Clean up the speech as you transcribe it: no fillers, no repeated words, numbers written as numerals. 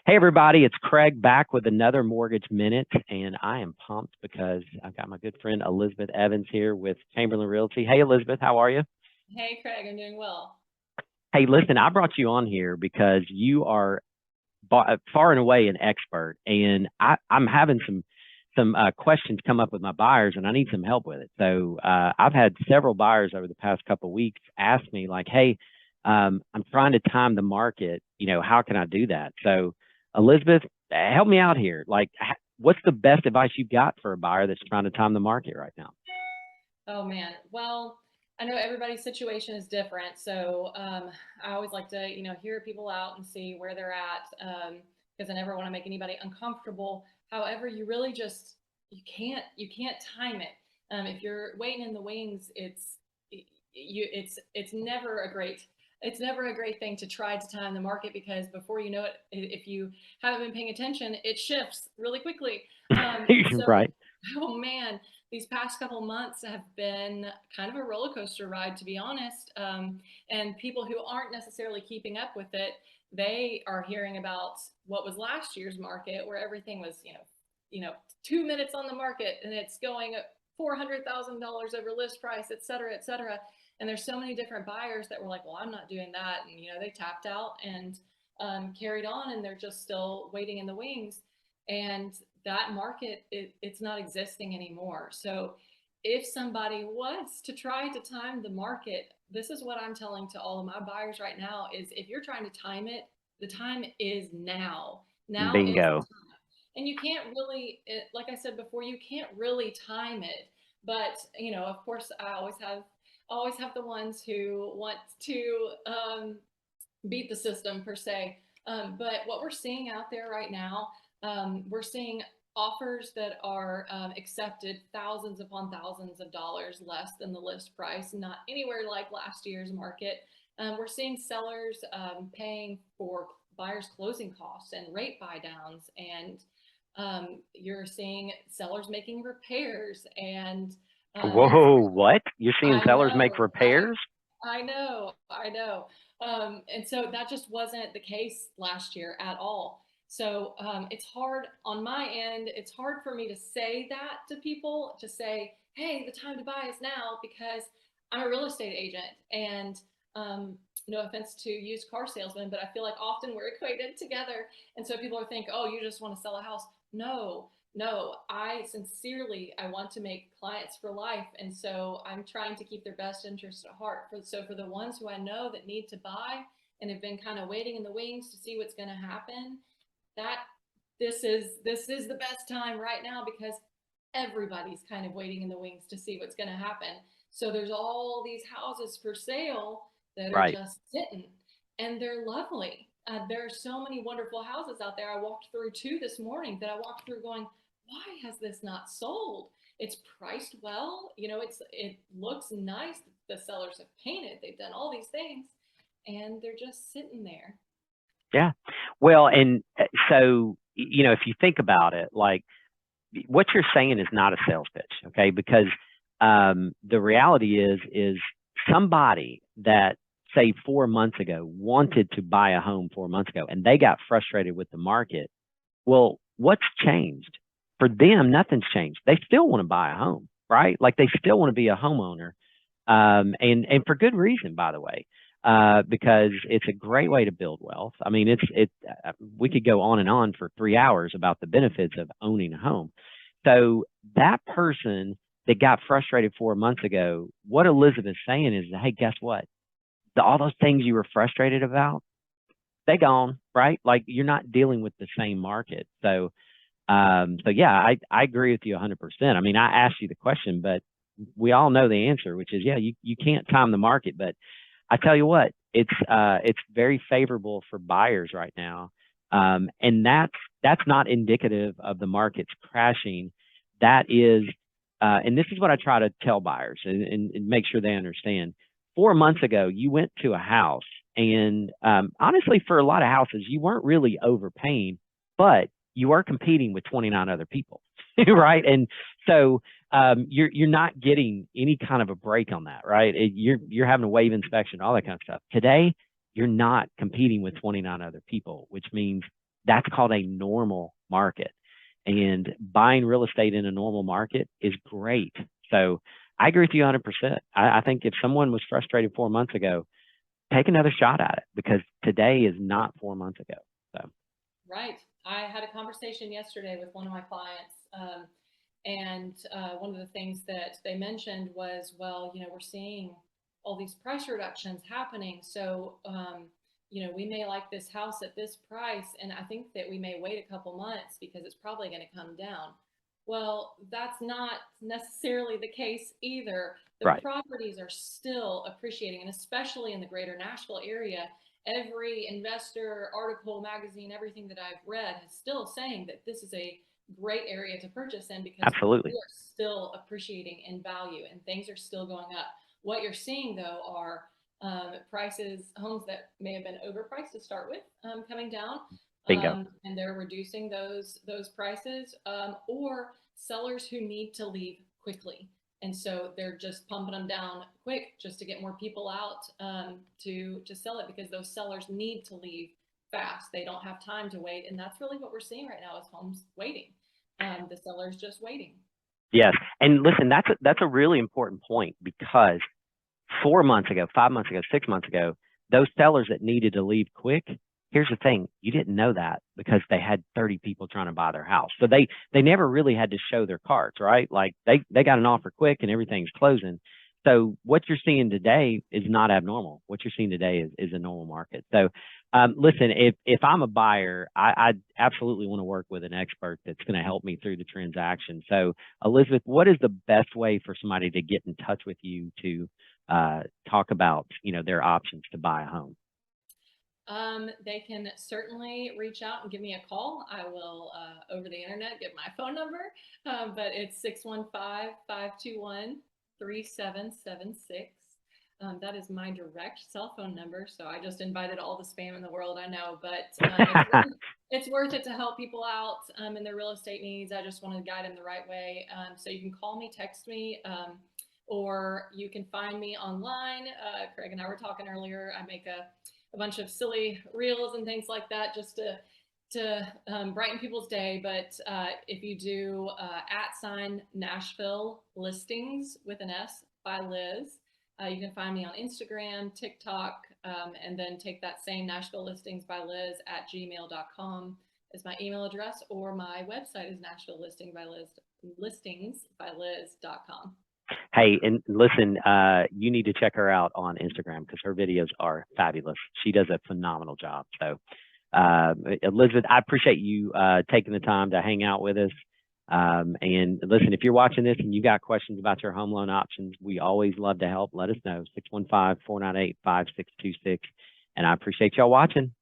Hey everybody, it's Craig back with another Mortgage Minute, and I am pumped because I've got my good friend Elizabeth Evans here with Chamberlain Realty. Hey Elizabeth, how are you? Hey Craig, I'm doing well. Hey, listen, I brought you on here because you are far and away an expert, and I'm having some questions come up with my buyers, and I need some help with it. So I've had several buyers over the past couple of weeks ask me like, "Hey, I'm trying to time the market. How can I do that?" So Elizabeth, help me out here. Like, what's the best advice you've got for a buyer that's trying to time the market right now? Oh man. Well, I know everybody's situation is different, so I always like to, hear people out and see where they're at, because I never want to make anybody uncomfortable. However, you really just you can't time it. If you're waiting in the wings, it's never a great thing to try to time the market because before you know it, if you haven't been paying attention, it shifts really quickly. And so, Right. oh man, these past couple months have been kind of a roller coaster ride, to be honest. And people who aren't necessarily keeping up with it, they are hearing about what was last year's market, where everything was, 2 minutes on the market and it's going $400,000 over list price, et cetera, et cetera. And there's so many different buyers that were like, well, I'm not doing that. And, they tapped out and carried on and they're just still waiting in the wings. And that market, it's not existing anymore. So if somebody was to try to time the market, this is what I'm telling to all of my buyers right now is if you're trying to time it, the time is now. Now is the Bingo. time. And you can't really, like I said before, you can't really time it. But, of course, I always have the ones who want to beat the system per se. But what we're seeing out there right now, we're seeing offers that are accepted thousands upon thousands of dollars less than the list price, not anywhere like last year's market. We're seeing sellers paying for buyers' closing costs and rate buy downs, and you're seeing sellers making repairs and it's Whoa, what? You're seeing I sellers make know, repairs? I know, I know. And so that just wasn't the case last year at all. So it's hard on my end. It's hard for me to say that to people, to say, hey, the time to buy is now because I'm a real estate agent. And no offense to used car salesmen, but I feel like often we're equated together. And so people are thinking, oh, you just want to sell a house. No, no, I want to make clients for life. And so I'm trying to keep their best interest at heart. For the ones who I know that need to buy and have been kind of waiting in the wings to see what's going to happen, that this is the best time right now because everybody's kind of waiting in the wings to see what's going to happen. So there's all these houses for sale that are Right. just sitting and they're lovely. There are so many wonderful houses out there. I walked through two this morning that I walked through going, why has this not sold? It's priced well, it looks nice. The sellers have painted, they've done all these things, and they're just sitting there. Yeah. Well, and so, if you think about it, like what you're saying is not a sales pitch, okay? Because the reality is somebody that say 4 months ago wanted to buy a home 4 months ago and they got frustrated with the market. Well, what's changed? For them, nothing's changed. They still want to buy a home, right? Like they still want to be a homeowner, and for good reason, by the way, because it's a great way to build wealth. I mean, we could go on and on for 3 hours about the benefits of owning a home. So that person that got frustrated 4 months ago, what Elizabeth's saying is, hey, guess what? All those things you were frustrated about, they gone, right? Like you're not dealing with the same market. So yeah, I agree with you 100%. I mean, I asked you the question, but we all know the answer, which is, yeah, you can't time the market. But I tell you what, it's very favorable for buyers right now. And that's not indicative of the markets crashing. That is, and this is what I try to tell buyers and make sure they understand. 4 months ago, you went to a house, and honestly, for a lot of houses, you weren't really overpaying, but you are competing with 29 other people, right? And so you're not getting any kind of a break on that, right? You're having a wave inspection, all that kind of stuff. Today, you're not competing with 29 other people, which means That's called a normal market. And buying real estate in a normal market is great. So I agree with you 100%. I think if someone was frustrated 4 months ago, take another shot at it because today is not 4 months ago. So, Right. I had a conversation yesterday with one of my clients, and one of the things that they mentioned was, well, we're seeing all these price reductions happening. So, we may like this house at this price, and I think that we may wait a couple months because it's probably going to come down. Well, that's not necessarily the case either. The right. properties are still appreciating, and especially in the greater Nashville area, every investor article, magazine, everything that I've read is still saying that this is a great area to purchase in because we Absolutely. are still appreciating in value and things are still going up. What you're seeing though are prices, homes that may have been overpriced to start with, coming down, Bingo. and they're reducing those prices, or sellers who need to leave quickly. And so they're just pumping them down quick just to get more people out, to sell it because those sellers need to leave fast. They don't have time to wait, and that's really what we're seeing right now is homes waiting. The sellers just waiting. Yes. And listen, that's a really important point because 4 months ago, 5 months ago, 6 months ago, those sellers that needed to leave quick, here's the thing, you didn't know that because they had 30 people trying to buy their house. So they never really had to show their cards, right? Like they got an offer quick and everything's closing. So what you're seeing today is not abnormal. What you're seeing today is a normal market. So listen, if I'm a buyer, I absolutely want to work with an expert that's going to help me through the transaction. So Elizabeth, what is the best way for somebody to get in touch with you to talk about, their options to buy a home? They can certainly reach out and give me a call. I will, over the internet, get my phone number, but it's 615-521-3776. That is my direct cell phone number. So I just invited all the spam in the world, I know, but it's worth it to help people out in their real estate needs. I just want to guide them the right way. So you can call me, text me, or you can find me online. Craig and I were talking earlier. I make a bunch of silly reels and things like that just to brighten people's day. But if you do @ Nashville Listings with an S by Liz, you can find me on Instagram, TikTok, and then take that same Nashville Listings by Liz at gmail.com as my email address, or my website is NashvilleListingsByLiz.com. Hey, and listen, you need to check her out on Instagram because her videos are fabulous. She does a phenomenal job. So, Elizabeth, I appreciate you taking the time to hang out with us. And listen, if you're watching this and you got questions about your home loan options, we always love to help. Let us know, 615-498-5626. And I appreciate y'all watching.